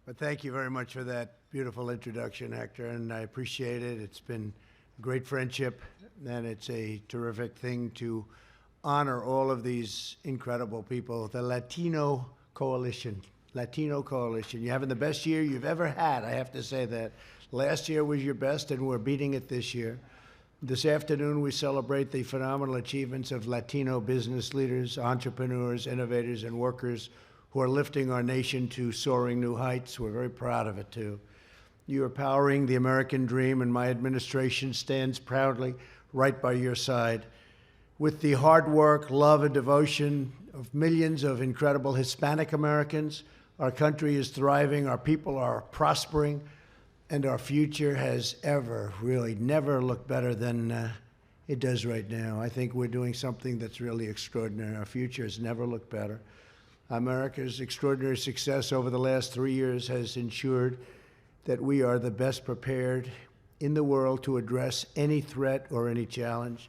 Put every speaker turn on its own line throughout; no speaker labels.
But thank you very much for that beautiful introduction, Hector, and I appreciate it. It's been a great friendship, and it's a terrific thing to honor all of these incredible people. The Latino Coalition. You're having the best year you've ever had, I have to say that. Last year was your best, and we're beating it this year. This afternoon, we celebrate the phenomenal achievements of Latino business leaders, entrepreneurs, innovators, and workers who are lifting our nation to soaring new heights. We're very proud of it, too. You are powering the American dream, and my administration stands proudly right by your side. With the hard work, love, and devotion of millions of incredible Hispanic Americans, our country is thriving, our people are prospering, and our future has really never looked better than it does right now. I think we're doing something that's really extraordinary. Our future has never looked better. America's extraordinary success over the last 3 years has ensured that we are the best prepared in the world to address any threat or any challenge.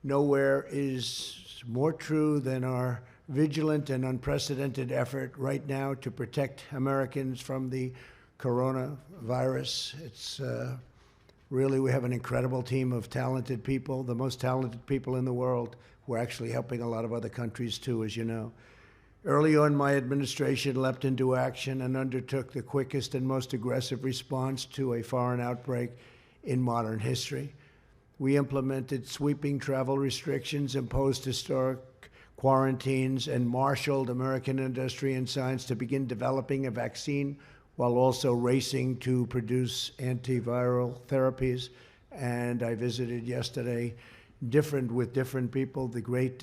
Nowhere is more true than our vigilant and unprecedented effort right now to protect Americans from the coronavirus. It's really, we have an incredible team of talented people, the most talented people in the world. We're actually helping a lot of other countries too, as you know. Early on, my administration leapt into action and undertook the quickest and most aggressive response to a foreign outbreak in modern history. We implemented sweeping travel restrictions, imposed historic quarantines, and marshaled American industry and science to begin developing a vaccine while also racing to produce antiviral therapies. And I visited yesterday with different people, the great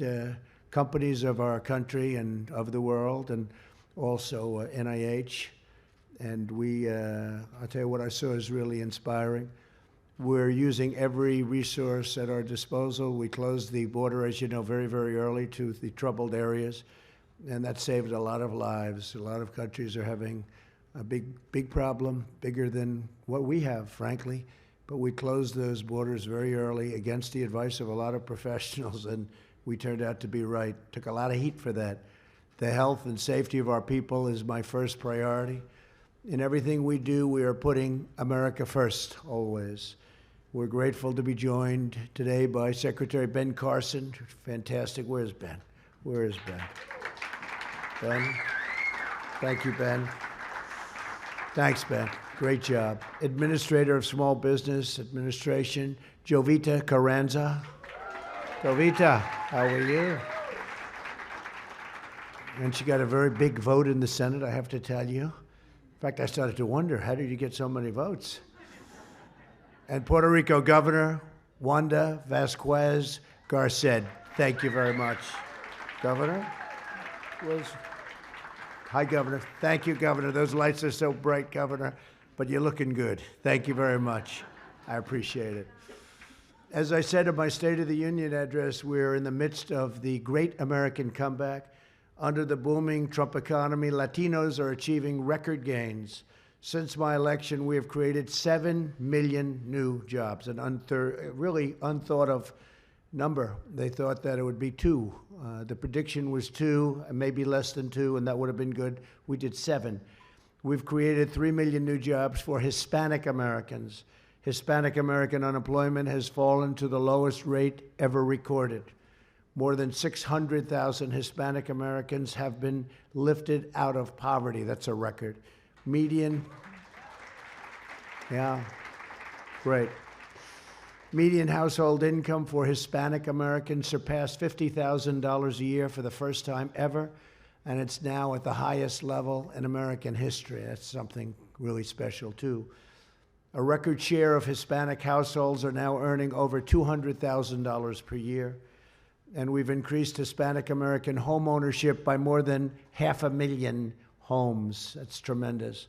companies of our country and of the world, and also NIH. And I'll tell you what I saw is really inspiring. We're using every resource at our disposal. We closed the border, as you know, very, very early to the troubled areas, and that saved a lot of lives. A lot of countries are having a big problem, bigger than what we have, frankly. But we closed those borders very early against the advice of a lot of professionals, and we turned out to be right. Took a lot of heat for that. The health and safety of our people is my first priority. In everything we do, we are putting America first, always. We're grateful to be joined today by Secretary Ben Carson. Fantastic. Where's Ben? Where is Ben? Ben? Thank you, Ben. Thanks, Ben. Great job. Administrator of Small Business Administration, Jovita Carranza. Jovita, how are you? And she got a very big vote in the Senate, I have to tell you. In fact, I started to wonder, how did you get so many votes? And Puerto Rico Governor Wanda Vasquez Garced. Thank you very much. Governor? Hi, Governor. Thank you, Governor. Those lights are so bright, Governor, but you're looking good. Thank you very much. I appreciate it. As I said in my State of the Union address, we're in the midst of the great American comeback. Under the booming Trump economy, Latinos are achieving record gains. Since my election, we have created 7 million new jobs, an really unthought of number. They thought that it would be 2. The prediction was 2, maybe less than 2, and that would have been good. We did 7. We've created 3 million new jobs for Hispanic Americans. Hispanic American unemployment has fallen to the lowest rate ever recorded. More than 600,000 Hispanic Americans have been lifted out of poverty. That's a record. Median household income for Hispanic Americans surpassed $50,000 a year for the first time ever, and it's now at the highest level in American history. That's something really special, too. A record share of Hispanic households are now earning over $200,000 per year, and we've increased Hispanic American home ownership by more than 500,000 homes. That's tremendous.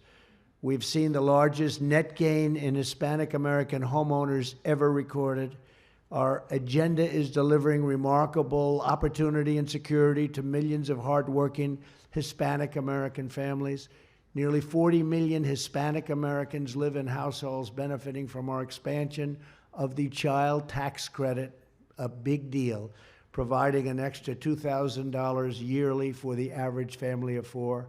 We've seen the largest net gain in Hispanic American homeowners ever recorded. Our agenda is delivering remarkable opportunity and security to millions of hardworking Hispanic American families. Nearly 40 million Hispanic Americans live in households benefiting from our expansion of the child tax credit, a big deal, providing an extra $2,000 yearly for the average family of 4.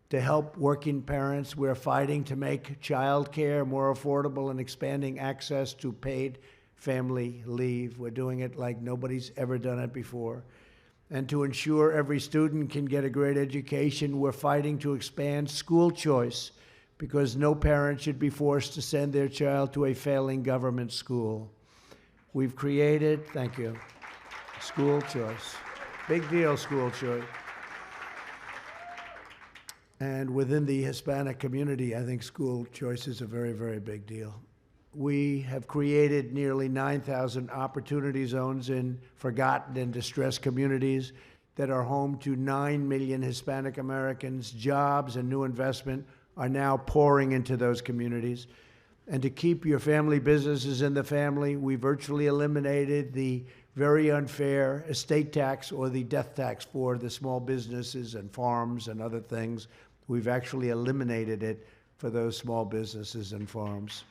to help working parents. We're fighting to make childcare more affordable and expanding access to paid family leave. We're doing it like nobody's ever done it before. And to ensure every student can get a great education, we're fighting to expand school choice, because no parent should be forced to send their child to a failing government school. We've created, thank you, school choice. Big deal, school choice. And within the Hispanic community, I think school choice is a very, very big deal. We have created nearly 9,000 opportunity zones in forgotten and distressed communities that are home to 9 million Hispanic Americans. Jobs and new investment are now pouring into those communities. And to keep your family businesses in the family, we virtually eliminated the very unfair estate tax, or the death tax, for the small businesses and farms and other things. We've actually eliminated it for those small businesses and farms.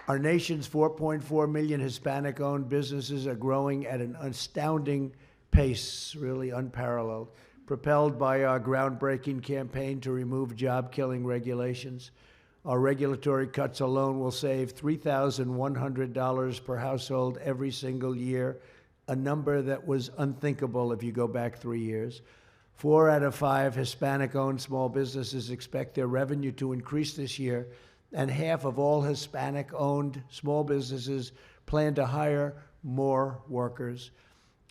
Our nation's 4.4 million Hispanic-owned businesses are growing at an astounding pace, really unparalleled, propelled by our groundbreaking campaign to remove job-killing regulations. Our regulatory cuts alone will save $3,100 per household every single year, a number that was unthinkable if you go back 3 years. 4 out of 5 Hispanic-owned small businesses expect their revenue to increase this year, and half of all Hispanic-owned small businesses plan to hire more workers.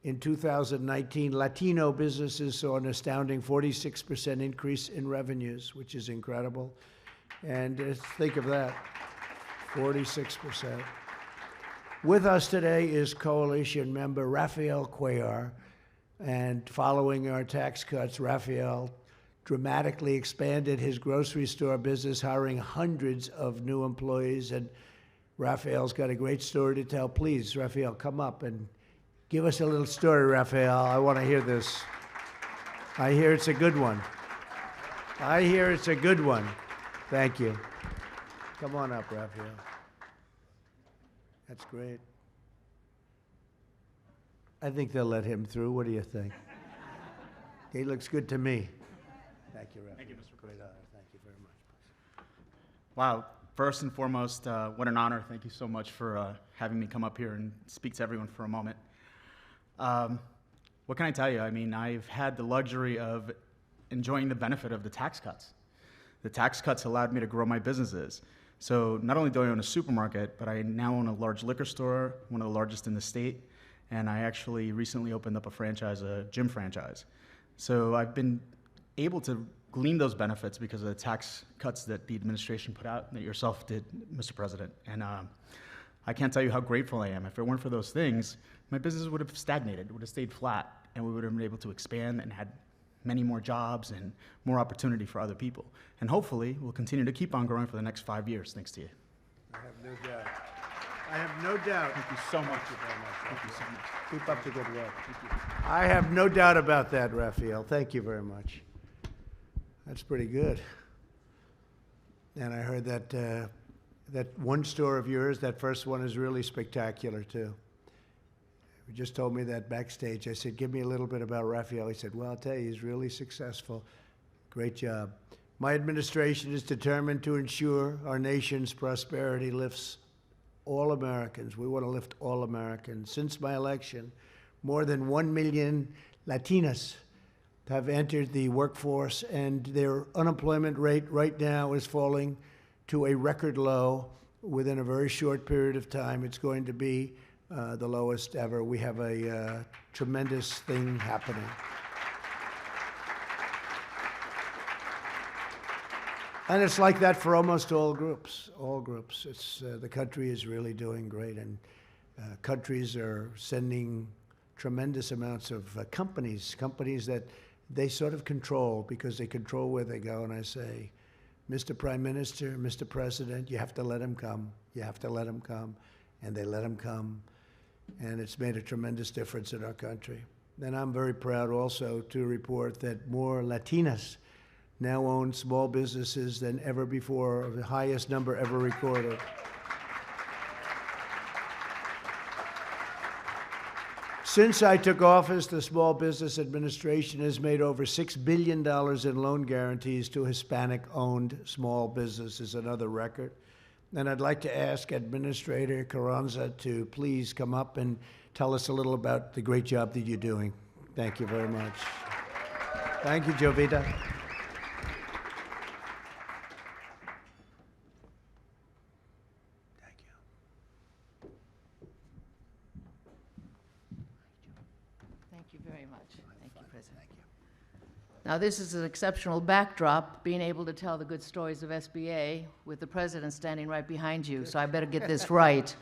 In 2019, Latino businesses saw an astounding 46% increase in revenues, which is incredible. And think of that, 46%. With us today is coalition member Rafael Cuellar. And following our tax cuts, Rafael dramatically expanded his grocery store business, hiring hundreds of new employees. And Rafael's got a great story to tell. Please, Rafael, come up and give us a little story, Rafael. I want to hear this. I hear it's a good one. I hear it's a good one. Thank you. Come on up, Rafael. That's great. I think they'll let him through. What do you think? He looks good to me. Thank you, Rafael.
Thank you, Mr.
Great honor. Thank you very much.
Wow. First and foremost, what an honor. Thank you so much for having me come up here and speak to everyone for a moment. What can I tell you? I mean, I've had the luxury of enjoying the benefit of the tax cuts. The tax cuts allowed me to grow my businesses. So not only do I own a supermarket, but I now own a large liquor store, one of the largest in the state, and I actually recently opened up a franchise, a gym franchise. So I've been able to glean those benefits because of the tax cuts that the administration put out, that yourself did, Mr. President. And I can't tell you how grateful I am. If it weren't for those things, my business would have stagnated, would have stayed flat, and we would have been able to expand and had many more jobs and more opportunity for other people. And hopefully, we'll continue to keep on growing for the next 5 years, thanks to you.
I have no doubt. I have no doubt.
Thank you so much.
Thank you so much.
Thank you so much.
Keep up the good work. I have no doubt about that, Rafael. Thank you very much. That's pretty good. And I heard that that one store of yours, that first one, is really spectacular too. You just told me that backstage. I said, give me a little bit about Rafael. He said, well, I'll tell you, he's really successful. Great job. My administration is determined to ensure our nation's prosperity lifts all Americans. We want to lift all Americans. Since my election, more than 1 million Latinas have entered the workforce, and their unemployment rate right now is falling to a record low. Within a very short period of time, it's going to be the lowest ever. We have a tremendous thing happening. And it's like that for almost all groups, It's, the country is really doing great, and countries are sending tremendous amounts of companies that they sort of control, because they control where they go. And I say, Mr. Prime Minister, Mr. President, you have to let him come. You have to let him come. And they let him come. And it's made a tremendous difference in our country. And I'm very proud also to report that more Latinas now own small businesses than ever before, the highest number ever recorded. Since I took office, the Small Business Administration has made over $6 billion in loan guarantees to Hispanic-owned small businesses, another record. And I'd like to ask Administrator Carranza to please come up and tell us a little about the great job that you're doing. Thank you very much. Thank you, Jovita. Thank you.
Thank you very much. Thank you, President. Now, this is an exceptional backdrop, being able to tell the good stories of SBA with the President standing right behind you, so I better get this right.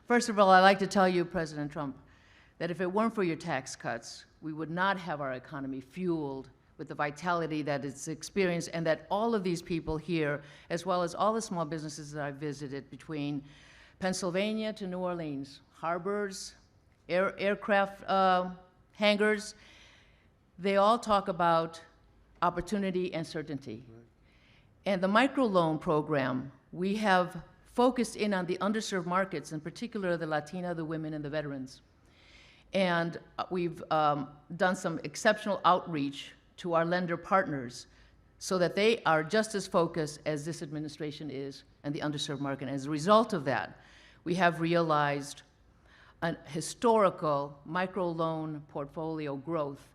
First of all, I'd like to tell you, President Trump, that if it weren't for your tax cuts, we would not have our economy fueled with the vitality that it's experienced, and that all of these people here, as well as all the small businesses that I've visited between Pennsylvania to New Orleans, harbors, aircraft hangars, they all talk about opportunity and certainty. Right. And the microloan program, we have focused in on the underserved markets, in particular the Latino, the women, and the veterans. And we've done some exceptional outreach to our lender partners so that they are just as focused as this administration is and the underserved market. And as a result of that, we have realized a historical microloan portfolio growth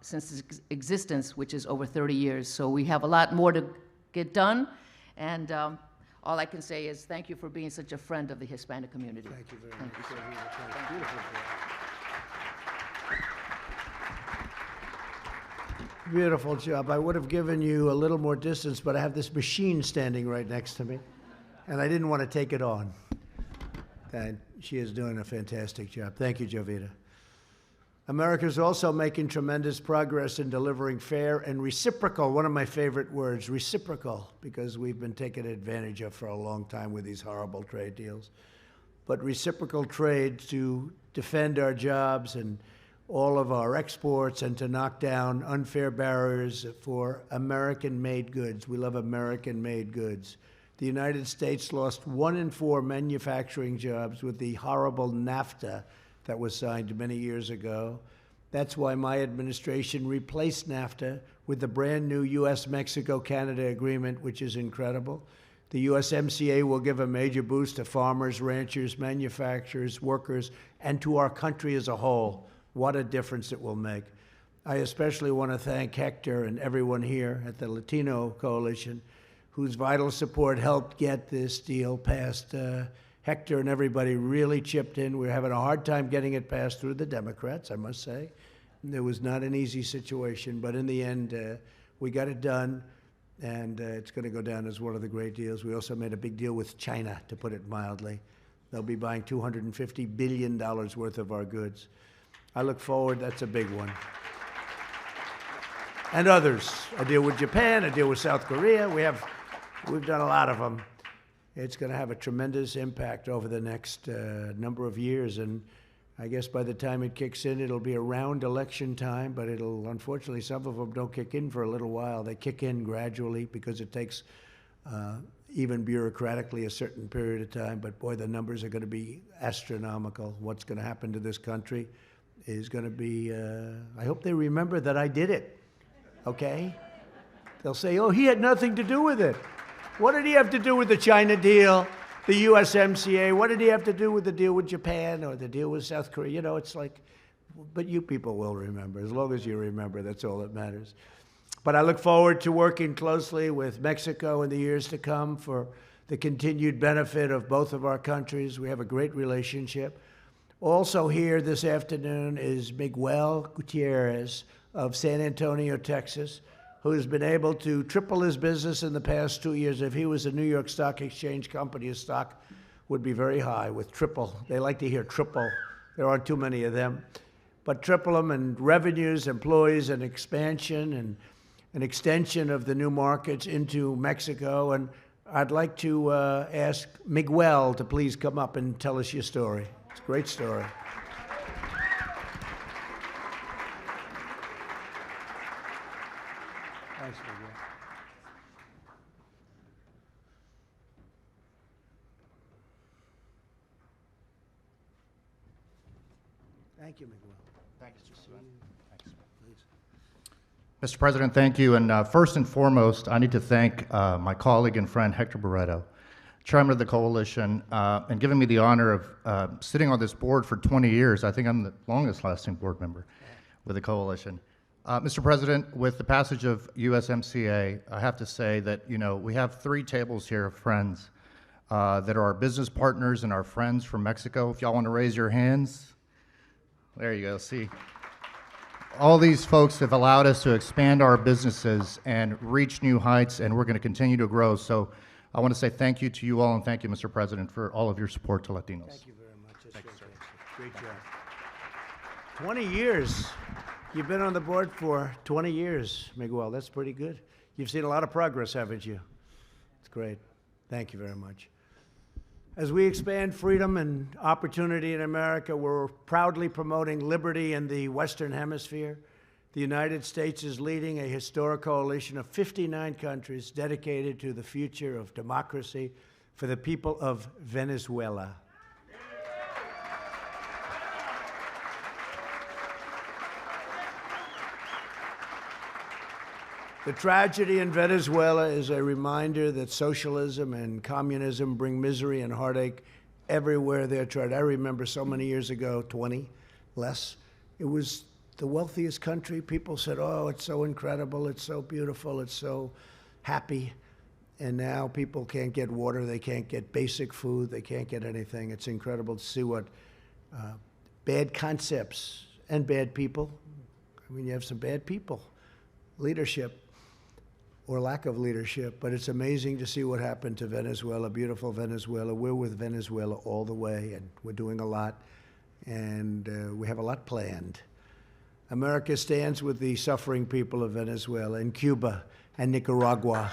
since its existence, which is over 30 years. So we have a lot more to get done, and all I can say is thank you for being such a friend of the Hispanic community.
Thank you very
Thank
much.
you, sir.
Thank you. Beautiful job. I would have given you a little more distance, but I have this machine standing right next to me, and I didn't want to take it on. And she is doing a fantastic job. Thank you, Jovita. America is also making tremendous progress in delivering fair and reciprocal, one of my favorite words, reciprocal, because we've been taken advantage of for a long time with these horrible trade deals. But reciprocal trade to defend our jobs and all of our exports and to knock down unfair barriers for American-made goods. We love American-made goods. The United States lost 1 in 4 manufacturing jobs with the horrible NAFTA that was signed many years ago. That's why my administration replaced NAFTA with the brand new U.S.-Mexico-Canada agreement, which is incredible. The USMCA will give a major boost to farmers, ranchers, manufacturers, workers, and to our country as a whole. What a difference it will make. I especially want to thank Hector and everyone here at the Latino Coalition, whose vital support helped get this deal passed. Hector and everybody really chipped in. We're having a hard time getting it passed through the Democrats, I must say. It was not an easy situation, but in the end, we got it done, and it's going to go down as one of the great deals. We also made a big deal with China, to put it mildly. They'll be buying $250 billion worth of our goods. I look forward, that's a big one. And others. A deal with Japan, a deal with South Korea. We've done a lot of them. It's going to have a tremendous impact over the next number of years, and I guess by the time it kicks in, it'll be around election time, but unfortunately, some of them don't kick in for a little while. They kick in gradually because it takes, even bureaucratically, a certain period of time, but boy, the numbers are going to be astronomical. What's going to happen to this country is going to be, I hope they remember that I did it, okay? They'll say, oh, he had nothing to do with it. What did he have to do with the China deal, the USMCA? What did he have to do with the deal with Japan or the deal with South Korea? You know, it's like, but you people will remember. As long as you remember, that's all that matters. But I look forward to working closely with Mexico in the years to come for the continued benefit of both of our countries. We have a great relationship. Also here this afternoon is Miguel Gutierrez of San Antonio, Texas, who's been able to triple his business in the past 2 years. If he was a New York Stock Exchange company, his stock would be very high with triple. They like to hear triple. There aren't too many of them. But triple them in revenues, employees, and expansion, and an extension of the new markets into Mexico. And I'd like to ask Miguel to please come up and tell us your story. It's a great story. Thanks, Miguel. Thank you, Miguel.
Thank you, Mr. President.
Please.
Mr. President, thank you. And first and foremost, I need to thank my colleague and friend Hector Barreto, chairman of the coalition, and giving me the honor of sitting on this board for 20 years. I think I'm the longest lasting board member with the coalition. Mr. President, with the passage of USMCA, I have to say that, you know, we have 3 tables here of friends that are our business partners and our friends from Mexico. If y'all want to raise your hands, there you go. See, all these folks have allowed us to expand our businesses and reach new heights, and we're going to continue to grow. So I want to say thank you to you all, and thank you, Mr. President, for all of your support to Latinos.
Thank you very much. That's great job. 20 years. You've been on the board for 20 years, Miguel. That's pretty good. You've seen a lot of progress, haven't you? It's great. Thank you very much. As we expand freedom and opportunity in America, we're proudly promoting liberty in the Western Hemisphere. The United States is leading a historic coalition of 59 countries dedicated to the future of democracy for the people of Venezuela. The tragedy in Venezuela is a reminder that socialism and communism bring misery and heartache everywhere they're tried. I remember so many years ago, 20, less, it was the wealthiest country. People said, oh, it's so incredible, it's so beautiful, it's so happy. And now people can't get water, they can't get basic food, they can't get anything. It's incredible to see what bad concepts and bad people. I mean, you have some bad people, leadership, or lack of leadership, but it's amazing to see what happened to Venezuela, beautiful Venezuela. We're with Venezuela all the way, and we're doing a lot, and we have a lot planned. America stands with the suffering people of Venezuela and Cuba and Nicaragua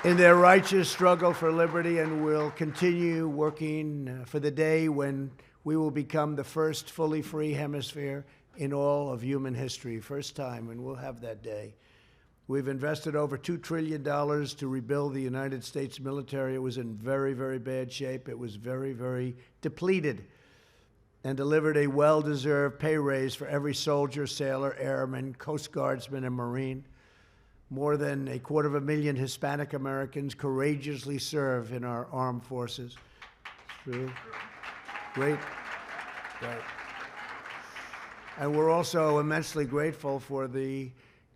in their righteous struggle for liberty, and we'll continue working for the day when we will become the first fully free hemisphere in all of human history. First time, and we'll have that day. We've invested over $2 trillion to rebuild the United States military. It was in very, very bad shape. It was very, very depleted, and delivered a well-deserved pay raise for every soldier, sailor, airman, Coast Guardsman, and Marine. More than 250,000 Hispanic Americans courageously serve in our armed forces. True. Great. Right. And we're also immensely grateful for the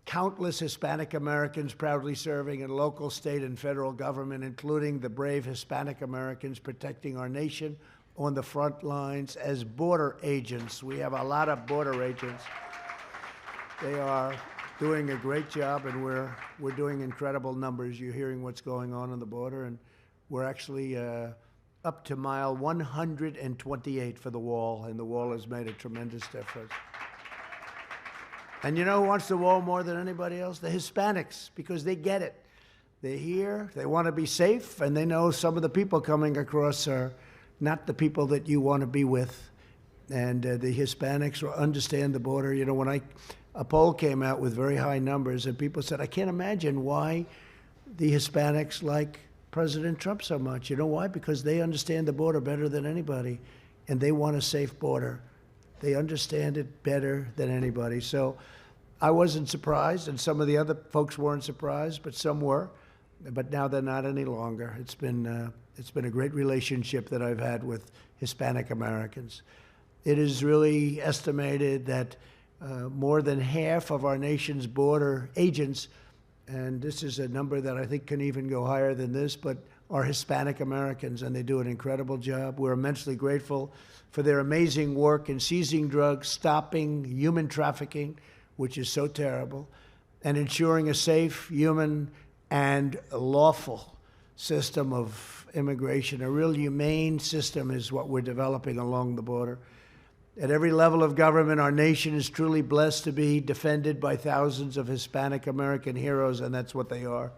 countless Hispanic Americans proudly serving in local, state, and federal government, including the brave Hispanic Americans protecting our nation on the front lines as border agents. We have a lot of border agents. They are doing a great job, and we're doing incredible numbers. You're hearing what's going on the border, and we're actually up to mile 128 for the wall, and the wall has made a tremendous difference. And you know who wants the wall more than anybody else? The Hispanics, because they get it. They're here, they want to be safe, and they know some of the people coming across are not the people that you want to be with. And the Hispanics understand the border. You know, when a poll came out with very high numbers, and people said, I can't imagine why the Hispanics like President Trump so much. You know why? Because they understand the border better than anybody, and they want a safe border. They understand it better than anybody. So I wasn't surprised, and some of the other folks weren't surprised, but some were. But now they're not any longer. It's been a great relationship that I've had with Hispanic Americans. It is really estimated that more than half of our nation's border agents, and this is a number that I think can even go higher than this, but are Hispanic Americans, and they do an incredible job. We're immensely grateful for their amazing work in seizing drugs, stopping human trafficking, which is so terrible, and ensuring a safe, human, and lawful system of immigration. A real humane system is what we're developing along the border. At every level of government, our nation is truly blessed to be defended by thousands of Hispanic American heroes, and that's what they are.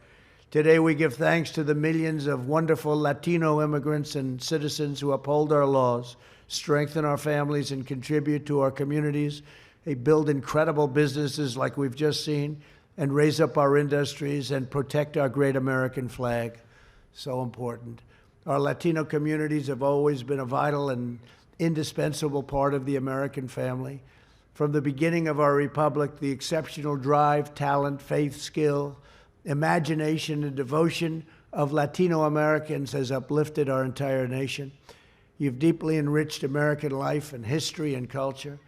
Today, we give thanks to the millions of wonderful Latino immigrants and citizens who uphold our laws, strengthen our families, and contribute to our communities. They build incredible businesses like we've just seen, and raise up our industries and protect our great American flag. So important. Our Latino communities have always been a vital and indispensable part of the American family. From the beginning of our republic, the exceptional drive, talent, faith, skill, imagination, and devotion of Latino Americans has uplifted our entire nation. You've deeply enriched American life and history and culture.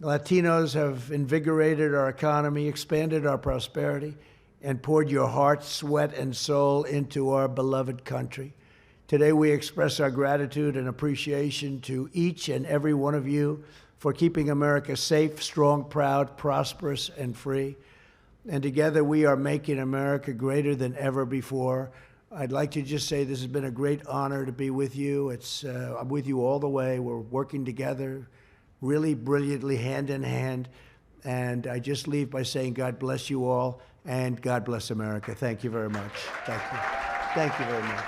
Latinos have invigorated our economy, expanded our prosperity, and poured your heart, sweat, and soul into our beloved country. Today, we express our gratitude and appreciation to each and every one of you for keeping America safe, strong, proud, prosperous, and free. And together, we are making America greater than ever before. I'd like to just say this has been a great honor to be with you. I'm with you all the way. We're working together really brilliantly, hand in hand. And I just leave by saying God bless you all, and God bless America. Thank you very much. Thank you. Thank you very much.